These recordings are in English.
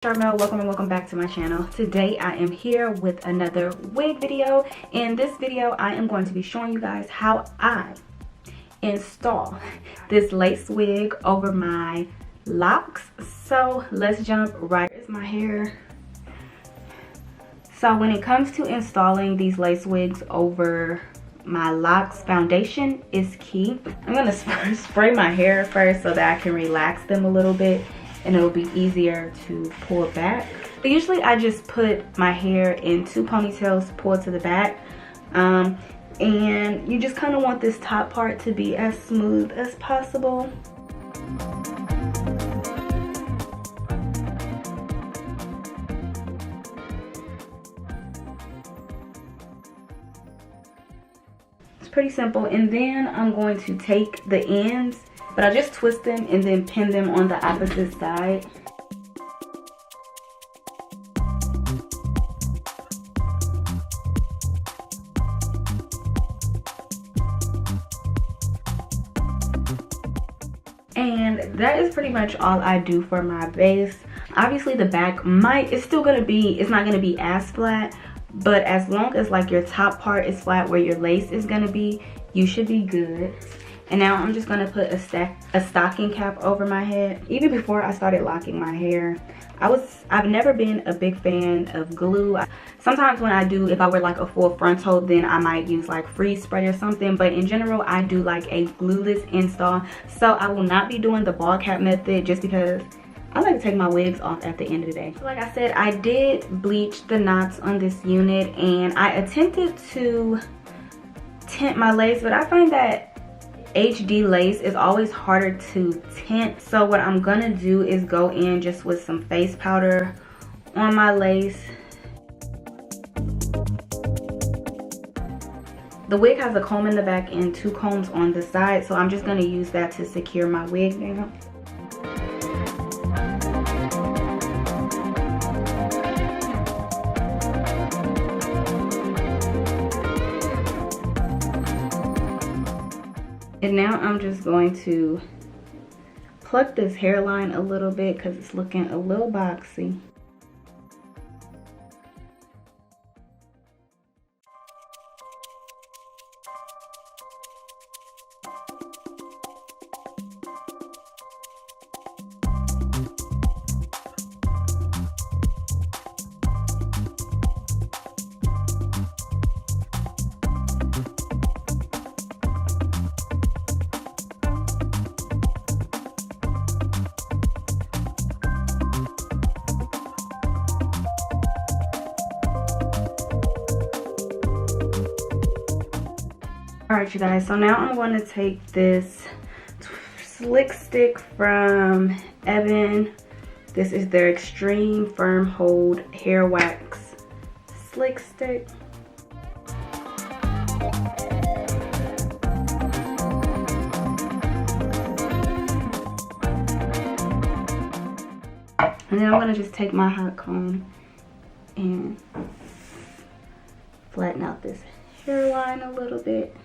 Charmel, welcome and welcome back to my channel. Today I am here with another wig video. In this video I am going to be showing you guys how I install this lace wig over my locks. So let's jump right into my hair. So when it comes to installing these lace wigs over my locks, foundation is key. I'm gonna spray my hair first so that I can relax them a little bit and it'll be easier to pull back. But usually I just put my hair in two ponytails, pull to the back, and you just kind of want this top part to be as smooth as possible. It's pretty simple. And then I'm going to take the ends, but I just twist them and then pin them on the opposite side. And that is pretty much all I do for my base. Obviously the back it's not gonna be as flat, but as long as like your top part is flat where your lace is gonna be, you should be good. And now I'm just gonna put a stocking cap over my head. Even before I started locking my hair, I've never been a big fan of glue. Sometimes when I do, if I wear like a full frontal, then I might use like freeze spray or something. But in general, I do like a glueless install. So I will not be doing the ball cap method just because I like to take my wigs off at the end of the day. So like I said, I did bleach the knots on this unit and I attempted to tint my lace, but I find that HD lace is always harder to tint. So what I'm gonna do is go in just with some face powder on my lace. The wig has a comb in the back and two combs on the side, so I'm just gonna use that to secure my wig down. And now I'm just going to pluck this hairline a little bit because it's looking a little boxy. Alright you guys, so now I'm going to take this slick stick from Evan. This is their Extreme Firm Hold Hair Wax Slick Stick. And then I'm going to just take my hot comb and flatten out this hairline a little bit.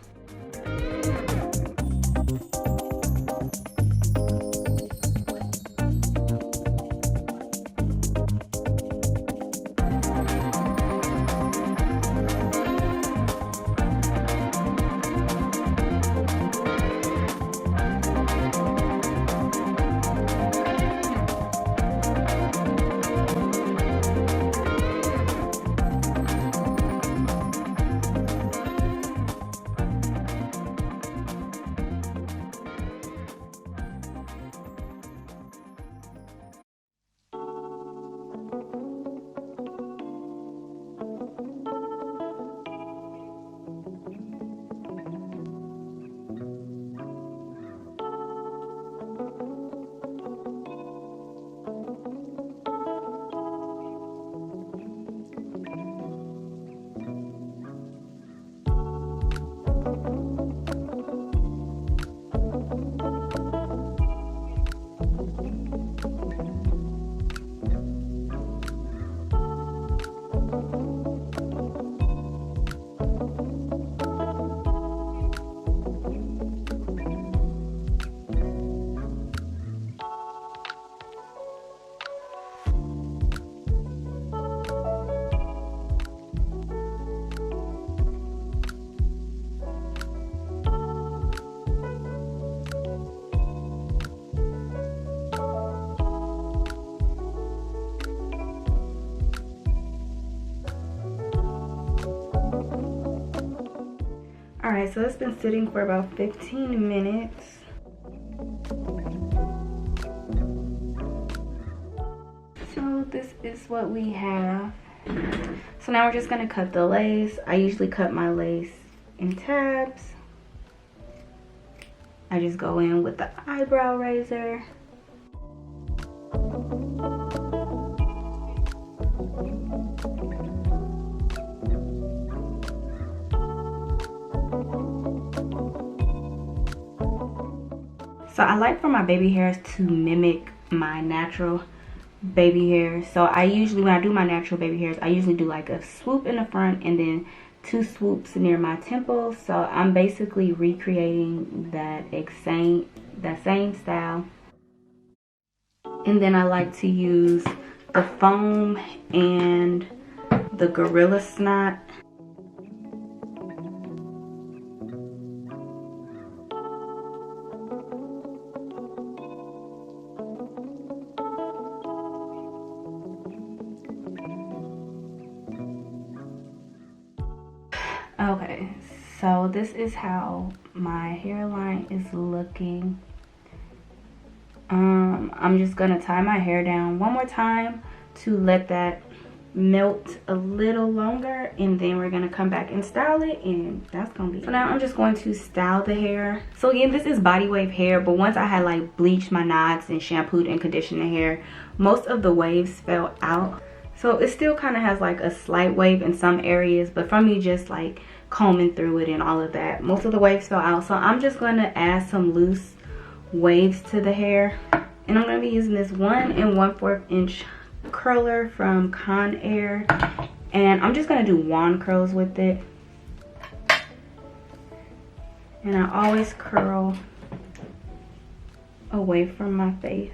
Alright, so it's been sitting for about 15 minutes. So this is what we have. So now we're just gonna cut the lace. I usually cut my lace in tabs. I just go in with the eyebrow razor. So I like for my baby hairs to mimic my natural baby hair. So I usually, when I do my natural baby hairs, I usually do like a swoop in the front and then 2 swoops near my temples. So I'm basically recreating that same style. And then I like to use the foam and the Gorilla Snot. Okay, so this is how my hairline is looking. I'm just gonna tie my hair down one more time to let that melt a little longer, and then we're gonna come back and style it, and that's gonna be it. So now I'm just going to style the hair. So again, this is body wave hair, but once I had like bleached my knots and shampooed and conditioned the hair, most of the waves fell out. So it still kind of has like a slight wave in some areas, but from me just like combing through it and all of that, most of the waves fell out. So I'm just going to add some loose waves to the hair, and I'm going to be using this 1 1/4 inch curler from Conair, and I'm just going to do wand curls with it. And I always curl away from my face.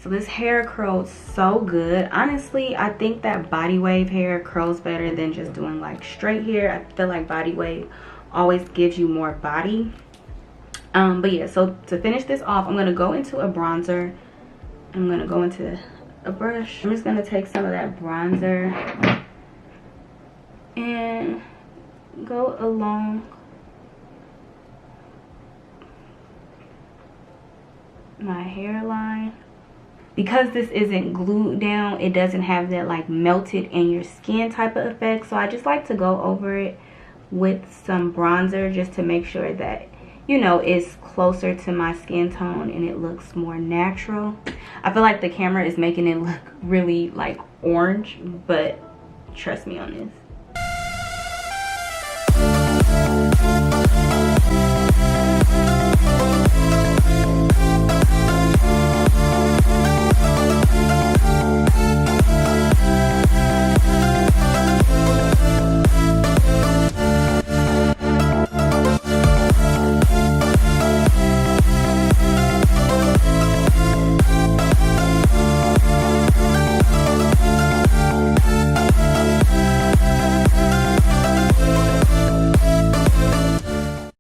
So this hair curls so good. Honestly, I think that body wave hair curls better than just doing like straight hair. I feel like body wave always gives you more body. But yeah, so to finish this off, I'm gonna go into a bronzer. I'm gonna go into a brush. I'm just gonna take some of that bronzer and go along my hairline. Because this isn't glued down, it doesn't have that like melted in your skin type of effect. So I just like to go over it with some bronzer just to make sure that, you know, it's closer to my skin tone and it looks more natural. I feel like the camera is making it look really like orange, but trust me on this.